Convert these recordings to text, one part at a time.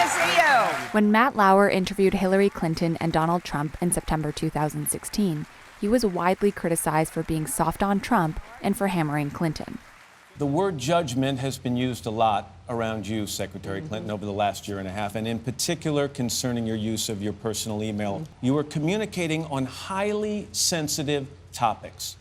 to see you. When Matt Lauer interviewed Hillary Clinton and Donald Trump in September 2016, he was widely criticized for being soft on Trump and for hammering Clinton. The word judgment has been used a lot around you, Secretary Clinton, over the last year and a half, and in particular concerning your use of your personal email. You were communicating on highly sensitive topics.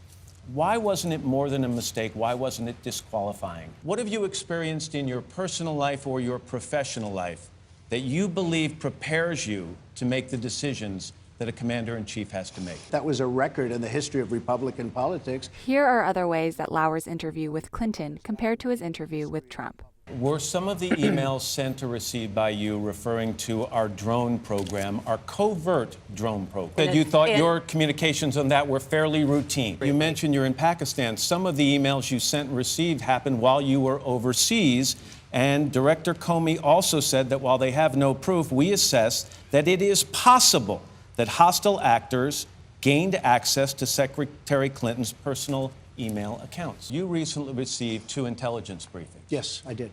Why wasn't it more than a mistake? Why wasn't it disqualifying? What have you experienced in your personal life or your professional life that you believe prepares you to make the decisions that a commander-in-chief has to make? That was a record in the history of Republican politics. Here are other ways that Lauer's interview with Clinton compared to his interview with Trump. Were some of the emails sent or received by you referring to our drone program, our covert drone program? That you thought your communications on that were fairly routine. You mentioned you're in Pakistan. Some of the emails you sent and received happened while you were overseas. And Director Comey also said that while they have no proof, we assess that it is possible that hostile actors gained access to Secretary Clinton's personal email accounts. You recently received 2 intelligence briefings. Yes, I did.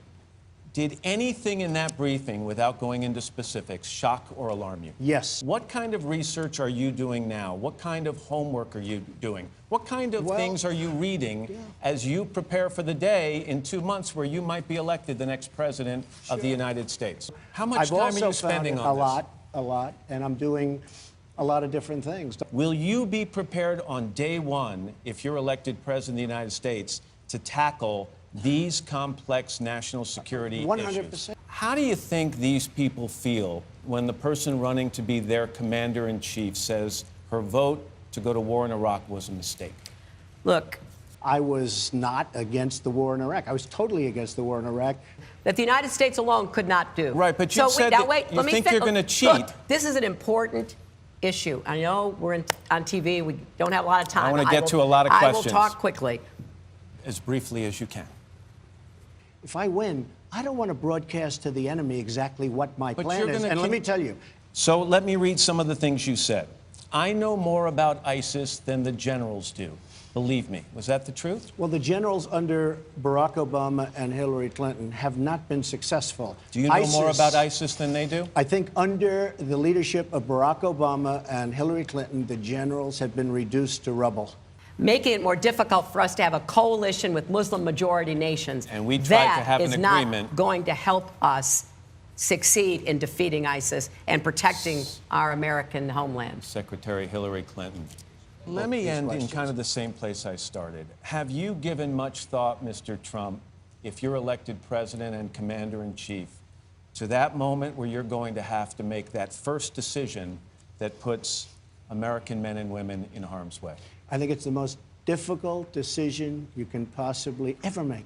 Did anything in that briefing, without going into specifics, shock or alarm you? Yes. What kind of research are you doing now? What kind of homework are you doing? What kind of things are you reading as you prepare for the day in 2 months where you might be elected the next president of the United States? How much time are you spending on this? A lot, and I'm doing a lot of different things. Will you be prepared on day one, if you're elected president of the United States, to tackle these complex national security 100%. issues? How do you think these people feel when the person running to be their commander-in-chief says her vote to go to war in Iraq was a mistake? Look, I was not against the war in Iraq. I was totally against the war in Iraq. that the United States alone could not do. Right, but you said that you think you're going to cheat. Look, this is an important issue. I know we're on TV. We don't have a lot of time. I want to get to a lot of questions. I will talk quickly. As briefly as you can. If I win, I don't want to broadcast to the enemy exactly what my plan is. And let me tell you. So let me read some of the things you said. I know more about ISIS than the generals do. Believe me. Was that the truth? Well, the generals under Barack Obama and Hillary Clinton have not been successful. Do you know more about ISIS than they do? I think under the leadership of Barack Obama and Hillary Clinton, the generals have been reduced to rubble. Making it more difficult for us to have a coalition with Muslim-majority nations. And we tried to have an agreement. That is not going to help us succeed in defeating ISIS and protecting our American homeland. Secretary Hillary Clinton. Let me end in kind of the same place I started. Have you given much thought, Mr. Trump, if you're elected president and commander-in-chief, to that moment where you're going to have to make that first decision that puts American men and women in harm's way? I think it's the most difficult decision you can possibly ever make.